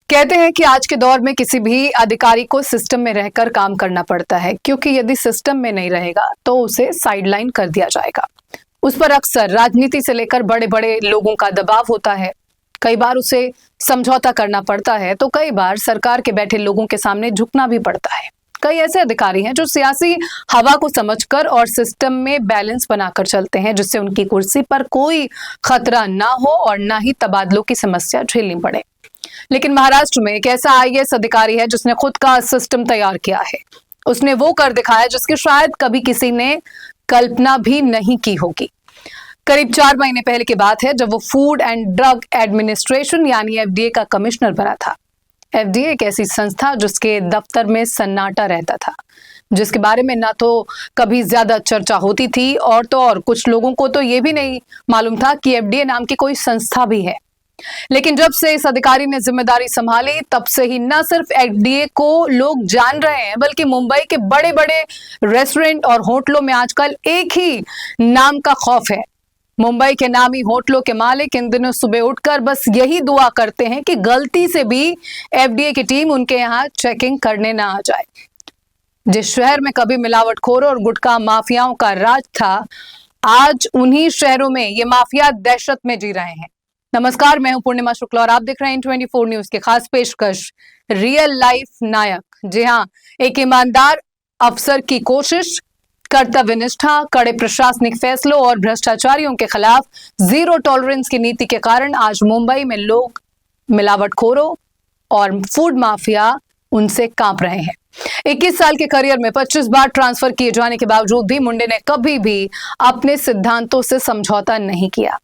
कहते हैं कि आज के दौर में किसी भी अधिकारी को सिस्टम में रहकर काम करना पड़ता है, क्योंकि यदि सिस्टम में नहीं रहेगा तो उसे साइडलाइन कर दिया जाएगा। उस पर अक्सर राजनीति से लेकर बड़े बड़े लोगों का दबाव होता है। कई बार उसे समझौता करना पड़ता है तो कई बार सरकार के बैठे लोगों के सामने झुकना भी पड़ता है। कई ऐसे अधिकारी हैं जो सियासी हवा को समझकर और सिस्टम में बैलेंस बनाकर चलते हैं, जिससे उनकी कुर्सी पर कोई खतरा ना हो और ना ही तबादलों की समस्या झेलनी पड़े। लेकिन महाराष्ट्र में एक ऐसा आईएएस अधिकारी है जिसने खुद का सिस्टम तैयार किया है। उसने वो कर दिखाया जिसकी शायद कभी किसी ने कल्पना भी नहीं की होगी। करीब 4 महीने पहले की बात है जब वो फूड एंड ड्रग एडमिनिस्ट्रेशन यानी एफडीए का कमिश्नर बना था। एफडीए एक ऐसी संस्था जिसके दफ्तर में सन्नाटा रहता था, जिसके बारे में ना तो कभी ज्यादा चर्चा होती थी और तो और कुछ लोगों को तो ये भी नहीं मालूम था कि एफडीए नाम की कोई संस्था भी है। लेकिन जब से इस अधिकारी ने जिम्मेदारी संभाली तब से ही न सिर्फ एफडीए को लोग जान रहे हैं, बल्कि मुंबई के बड़े बड़े रेस्टोरेंट और होटलों में आजकल एक ही नाम का खौफ है। मुंबई के नामी होटलों के मालिक इन दिनों सुबह उठकर बस यही दुआ करते हैं कि गलती से भी एफडीए की टीम उनके यहाँ चेकिंग करने ना आ जाए। जिस शहर में कभी मिलावटखोरों और गुटखा माफियाओं का राज था, आज उन्हीं शहरों में ये माफिया दहशत में जी रहे हैं। नमस्कार, मैं हूं पूर्णिमा शुक्ला और आप देख रहे हैं 24 न्यूज की खास पेशकश रियल लाइफ नायक। जी हां, एक ईमानदार अफसर की कोशिश, कर्तव्य निष्ठा, कड़े प्रशासनिक फैसलों और भ्रष्टाचारियों के खिलाफ जीरो टॉलरेंस की नीति के कारण आज मुंबई में लोग मिलावटखोरों और फूड माफिया उनसे कांप रहे हैं। 21 साल के करियर में 25 बार ट्रांसफर किए जाने के बावजूद भी मुंडे ने कभी भी अपने सिद्धांतों से समझौता नहीं किया।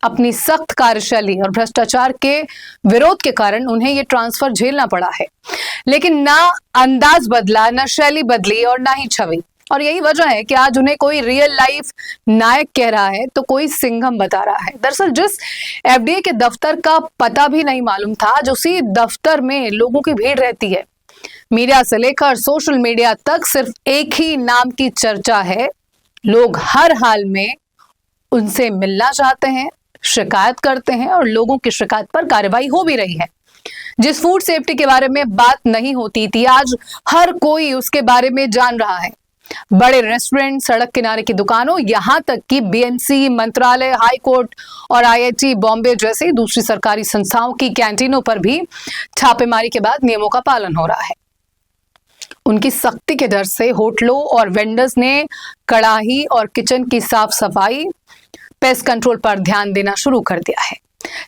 अपनी सख्त कार्यशैली और भ्रष्टाचार के विरोध के कारण उन्हें यह ट्रांसफर झेलना पड़ा है, लेकिन ना अंदाज बदला, ना शैली बदली और ना ही छवि। और यही वजह है कि आज उन्हें कोई रियल लाइफ नायक कह रहा है तो कोई सिंघम बता रहा है। दरअसल जिस एफडीए के दफ्तर का पता भी नहीं मालूम था, आज उसी दफ्तर में लोगों की भीड़ रहती है। मीडिया से लेकर सोशल मीडिया तक सिर्फ एक ही नाम की चर्चा है। लोग हर हाल में उनसे मिलना चाहते हैं, शिकायत करते हैं और लोगों की शिकायत पर कार्रवाई हो भी रही है। जिस फूड सेफ्टी के बारे में बात नहीं होती थी, आज हर कोई उसके बारे में जान रहा है। बड़े रेस्टोरेंट, सड़क किनारे की दुकानों, यहां तक कि बीएमसी, मंत्रालय, हाई कोर्ट और आईआईटी बॉम्बे जैसी दूसरी सरकारी संस्थाओं की कैंटीनों पर भी छापेमारी के बाद नियमों का पालन हो रहा है। उनकी सख्ती के डर से होटलों और वेंडर्स ने कड़ाही और किचन की साफ सफाई, पेस्ट कंट्रोल पर ध्यान देना शुरू कर दिया है।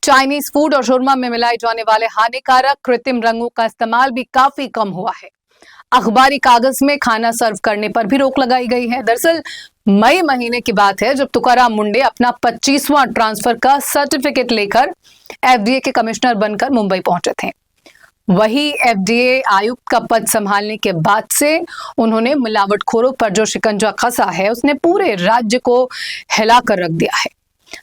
चाइनीज फूड और शोरमा में मिलाए जाने वाले हानिकारक कृत्रिम रंगों का इस्तेमाल भी काफी कम हुआ है। अखबारी कागज में खाना सर्व करने पर भी रोक लगाई गई है। दरअसल मई महीने की बात है जब तुकाराम मुंडे अपना 25वां ट्रांसफर का सर्टिफिकेट लेकर एफडीए के कमिश्नर बनकर मुंबई पहुंचे थे। वही एफडीए आयुक्त का पद संभालने के बाद से उन्होंने मिलावटखोरों पर जो शिकंजा कसा है उसने पूरे राज्य को हिलाकर रख दिया है।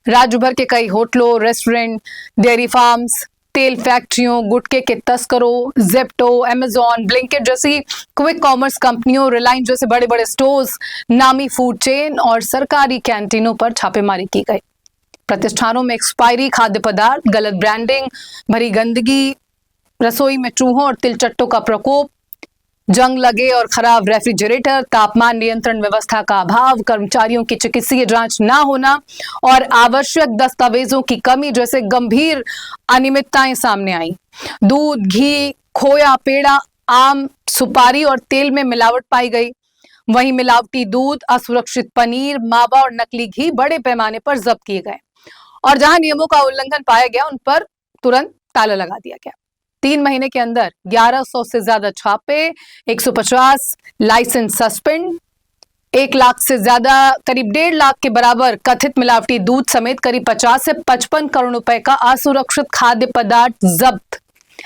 राज्य भर के कई होटलों, रेस्टोरेंट, डेयरी फार्म्स, तेल फैक्ट्रियों, गुटखे के तस्करों, जेप्टो, अमेजॉन, ब्लिंकिट जैसी क्विक कॉमर्स कंपनियों, रिलायंस जैसे बड़े बड़े स्टोर्स, नामी फूड चेन और सरकारी कैंटीनों पर छापेमारी की गई। प्रतिष्ठानों में एक्सपायरी खाद्य पदार्थ, गलत ब्रांडिंग, भरी गंदगी, रसोई में चूहों और तिलचट्टों का प्रकोप, जंग लगे और खराब रेफ्रिजरेटर, तापमान नियंत्रण व्यवस्था का अभाव, कर्मचारियों की चिकित्सीय जांच ना होना और आवश्यक दस्तावेजों की कमी जैसे गंभीर अनियमितताएं सामने आई। दूध, घी, खोया, पेड़ा, आम, सुपारी और तेल में मिलावट पाई गई। वहीं मिलावटी दूध, असुरक्षित पनीर, मावा और नकली घी बड़े पैमाने पर जब्त किए गए और जहां नियमों का उल्लंघन पाया गया उन पर तुरंत ताला लगा दिया गया। 3 महीने के अंदर 1100 से ज्यादा छापे, 150 लाइसेंस सस्पेंड, 1 लाख से ज्यादा, करीब 1.5 लाख के बराबर कथित मिलावटी दूध समेत करीब 50 से 55 करोड़ रुपए का असुरक्षित खाद्य पदार्थ जब्त।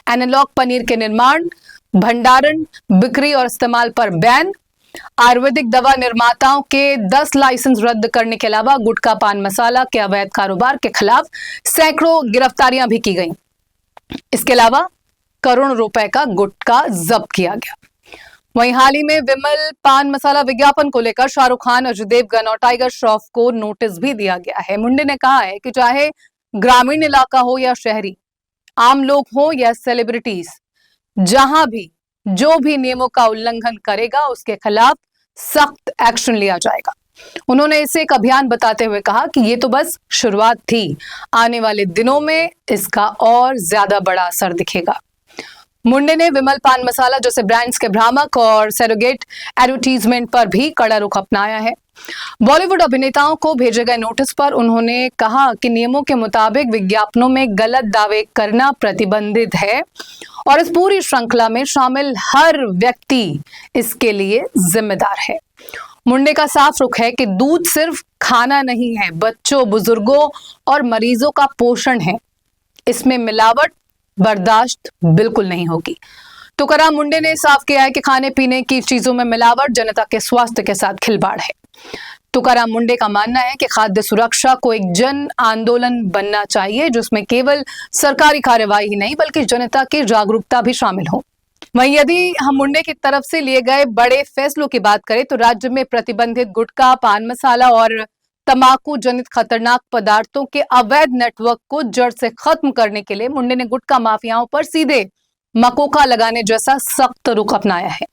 एनालॉग पनीर के निर्माण, भंडारण, बिक्री और इस्तेमाल पर बैन। आयुर्वेदिक दवा निर्माताओं के 10 लाइसेंस रद्द करने के अलावा गुटखा, पान मसाला के अवैध कारोबार के खिलाफ सैकड़ों गिरफ्तारियां भी की गई। इसके अलावा करोड़ों रुपए का गुटखा जब्त किया गया। वहीं हाल ही में विमल पान मसाला विज्ञापन को लेकर शाहरुख खान, अजय देवगन और टाइगर श्रॉफ को नोटिस भी दिया गया है। मुंडे ने कहा है कि चाहे ग्रामीण इलाका हो या शहरी, आम लोग हो या सेलिब्रिटीज, जहां भी जो भी नियमों का उल्लंघन करेगा उसके खिलाफ सख्त एक्शन लिया जाएगा। उन्होंने इसे एक अभियान बताते हुए कहा कि ये तो बस शुरुआत थी, आने वाले दिनों में इसका और ज्यादा बड़ा असर दिखेगा। मुंडे ने विमल पान मसाला जैसे ब्रांड्स के भ्रामक और सरोगेट एडवर्टीजमेंट पर भी कड़ा रुख अपनाया है। बॉलीवुड अभिनेताओं को भेजे गए नोटिस पर उन्होंने कहा कि नियमों के मुताबिक विज्ञापनों में गलत दावे करना प्रतिबंधित है और इस पूरी श्रृंखला में शामिल हर व्यक्ति इसके लिए जिम्मेदार है। मुंडे का साफ रुख है कि दूध सिर्फ खाना नहीं है, बच्चों, बुजुर्गों और मरीजों का पोषण है। इसमें मिलावट बर्दाश्त बिल्कुल नहीं होगी। तुकाराम मुंडे ने साफ किया है कि खाने पीने की चीजों में मिलावट जनता के स्वास्थ्य के साथ खिलवाड़ है। तुकाराम मुंडे का मानना है कि खाद्य सुरक्षा को एक जन आंदोलन बनना चाहिए, जिसमें केवल सरकारी कार्रवाई ही नहीं बल्कि जनता की जागरूकता भी शामिल हो। वहीं यदि हम मुंडे की तरफ से लिए गए बड़े फैसलों की बात करें तो राज्य में प्रतिबंधित गुटखा, पान मसाला और तंबाकू जनित खतरनाक पदार्थों के अवैध नेटवर्क को जड़ से खत्म करने के लिए मुंडे ने गुटखा माफियाओं पर सीधे मकोका लगाने जैसा सख्त रुख अपनाया है।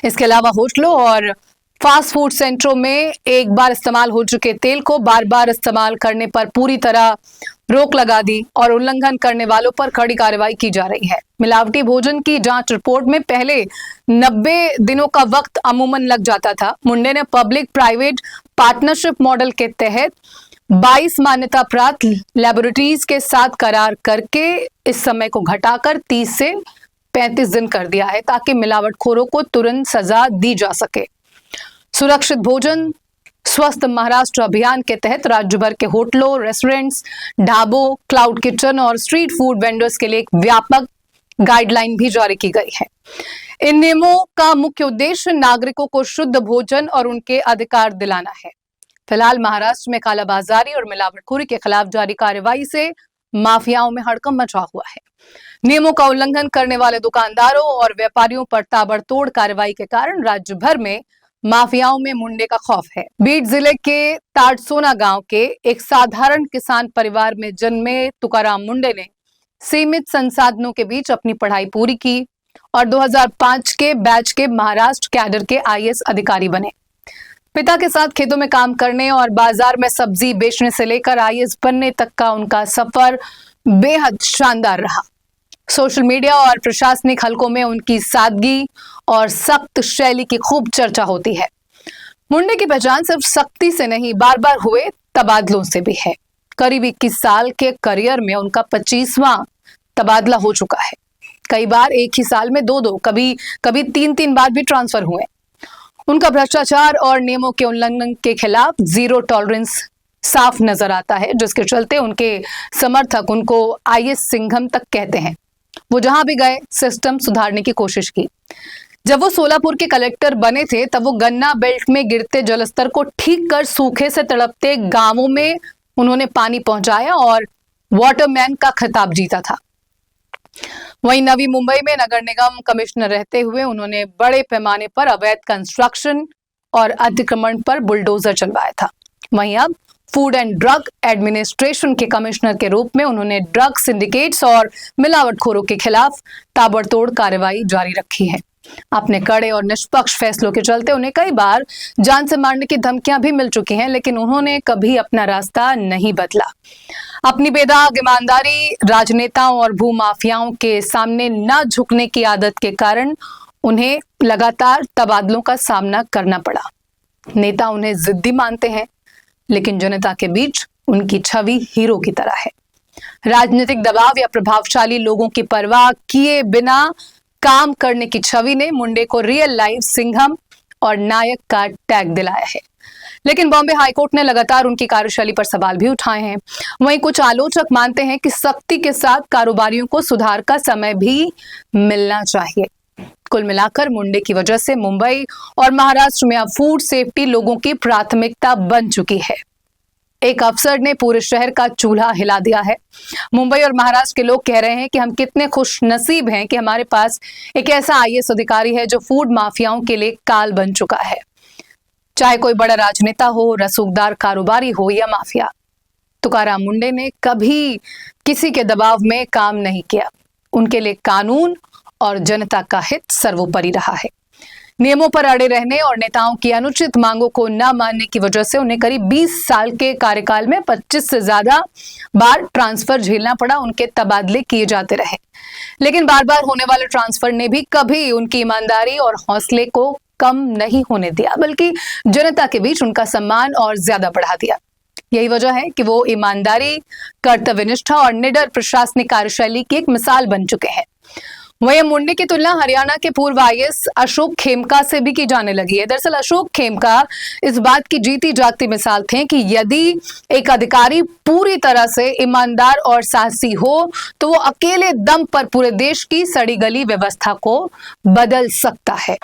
इसके अलावा होटलों और फास्ट फूड सेंटरों में एक बार इस्तेमाल हो चुके तेल को बार बार इस्तेमाल करने पर पूरी तरह रोक लगा दी और उल्लंघन करने वालों पर कड़ी कार्रवाई की जा रही है। मिलावटी भोजन की जांच रिपोर्ट में पहले 90 दिनों का वक्त अमूमन लग जाता था। मुंडे ने पब्लिक प्राइवेट पार्टनरशिप मॉडल के तहत 22 मान्यता प्राप्त लैबोरेटरीज के साथ करार करके इस समय को घटाकर 30 से 35 दिन कर दिया है ताकि मिलावटखोरों को तुरंत सजा दी जा सके। सुरक्षित भोजन स्वस्थ महाराष्ट्र अभियान के तहत राज्य भर के होटलों, रेस्टोरेंट्स, ढाबों, क्लाउड किचन और स्ट्रीट फूड वेंडर्स के लिए एक व्यापक गाइडलाइन भी जारी की गई है। इन नियमों का मुख्य उद्देश्य नागरिकों को शुद्ध भोजन और उनके अधिकार दिलाना है। फिलहाल महाराष्ट्र में कालाबाजारी और मिलावटखोरी के खिलाफ जारी कार्रवाई से माफियाओं में हड़कंप मचा हुआ है। नियमों का उल्लंघन करने वाले दुकानदारों और व्यापारियों पर ताबड़तोड़ कार्रवाई के कारण राज्य भर में माफियाओं में मुंडे का खौफ है। बीड जिले के ताड़सोना गांव के एक साधारण किसान परिवार में जन्मे तुकाराम मुंडे ने सीमित संसाधनों के बीच अपनी पढ़ाई पूरी की और 2005 के बैच के महाराष्ट्र कैडर के आईएएस अधिकारी बने। पिता के साथ खेतों में काम करने और बाजार में सब्जी बेचने से लेकर आईएएस बनने तक का उनका सफर बेहद शानदार रहा। सोशल मीडिया और प्रशासनिक हलकों में उनकी सादगी और सख्त शैली की खूब चर्चा होती है। मुंडे की पहचान सिर्फ सख्ती से नहीं, बार बार हुए तबादलों से भी है। करीब 21 साल के करियर में उनका 25वां तबादला हो चुका है। कई बार एक ही साल में दो, कभी 3 बार भी ट्रांसफर हुए। उनका भ्रष्टाचार और नियमों के उल्लंघन के खिलाफ जीरो टॉलरेंस साफ नजर आता है, जिसके चलते उनके समर्थक उनको आईएएस सिंघम तक कहते हैं। वो जहां भी गए सिस्टम सुधारने की कोशिश की। जब वो सोलापुर के कलेक्टर बने थे तब वो गन्ना बेल्ट में गिरते जलस्तर को ठीक कर सूखे से तड़पते गांवों में उन्होंने पानी पहुंचाया और वाटरमैन का खिताब जीता था। वहीं नवी मुंबई में नगर निगम कमिश्नर रहते हुए उन्होंने बड़े पैमाने पर अवैध कंस्ट्रक्शन और अतिक्रमण पर बुलडोजर चलवाया था। वहीं अब फूड एंड ड्रग एडमिनिस्ट्रेशन के कमिश्नर के रूप में उन्होंने ड्रग सिंडिकेट्स और मिलावटखोरों के खिलाफ ताबड़तोड़ कार्रवाई जारी रखी है। अपने कड़े और निष्पक्ष फैसलों के चलते उन्हें कई बार जान से मारने की धमकियां भी मिल चुकी हैं, लेकिन उन्होंने कभी अपना रास्ता नहीं बदला। अपनी बेदाग ईमानदारी, राजनेताओं और भूमाफियाओं के सामने न झुकने की आदत के कारण उन्हें लगातार तबादलों का सामना करना पड़ा। नेता उन्हें जिद्दी मानते हैं, लेकिन जनता के बीच उनकी छवि हीरो की तरह है। राजनीतिक दबाव या प्रभावशाली लोगों की परवाह किए बिना काम करने की छवि ने मुंडे को रियल लाइफ सिंघम और नायक का टैग दिलाया है। लेकिन बॉम्बे हाईकोर्ट ने लगातार उनकी कार्यशैली पर सवाल भी उठाए हैं। वहीं कुछ आलोचक मानते हैं कि सख्ती के साथ कारोबारियों को सुधार का समय भी मिलना चाहिए। कुल मिलाकर मुंडे की वजह से मुंबई और महाराष्ट्र में अब फूड सेफ्टी लोगों की प्राथमिकता बन चुकी है। एक अफसर ने पूरे शहर का चूल्हा हिला दिया है। मुंबई और महाराष्ट्र के लोग कह रहे हैं कि हम कितने खुश नसीब हैं कि हमारे पास एक ऐसा आईएएस अधिकारी है जो फूड माफियाओं के लिए काल बन चुका है। चाहे कोई बड़ा राजनेता हो, रसूखदार कारोबारी हो या माफिया, तुकाराम मुंडे ने कभी किसी के दबाव में काम नहीं किया। उनके लिए कानून और जनता का हित सर्वोपरि रहा है। नियमों पर अड़े रहने और नेताओं की अनुचित मांगों को न मानने की वजह से उन्हें करीब 20 साल के कार्यकाल में 25 से ज्यादा बार ट्रांसफर झेलना पड़ा। उनके तबादले किए जाते रहे, लेकिन बार बार होने वाले ट्रांसफर ने भी कभी उनकी ईमानदारी और हौसले को कम नहीं होने दिया, बल्कि जनता के बीच उनका सम्मान और ज्यादा बढ़ा दिया। यही वजह है कि वो ईमानदारी, कर्तव्यनिष्ठा और निडर प्रशासनिक कार्यशैली की एक मिसाल बन चुके हैं। वहीं मुंडे की तुलना हरियाणा के पूर्व आईएएस अशोक खेमका से भी की जाने लगी है। दरअसल अशोक खेमका इस बात की जीती जागती मिसाल थे कि यदि एक अधिकारी पूरी तरह से ईमानदार और साहसी हो तो वो अकेले दम पर पूरे देश की सड़ी गली व्यवस्था को बदल सकता है।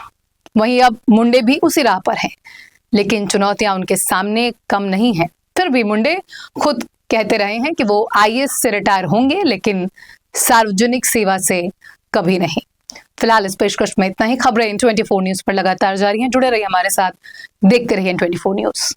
वहीं अब मुंडे भी उसी राह पर हैं, लेकिन चुनौतियां उनके सामने कम नहीं है। फिर भी मुंडे खुद कहते रहे हैं कि वो आईएएस से रिटायर होंगे, लेकिन सार्वजनिक सेवा से कभी नहीं। फिलहाल इस पेशकश में इतना ही। खबरें इन 24 न्यूज पर लगातार जारी हैं। जुड़े रहिए हमारे साथ, देखते रहिए इन 24 न्यूज।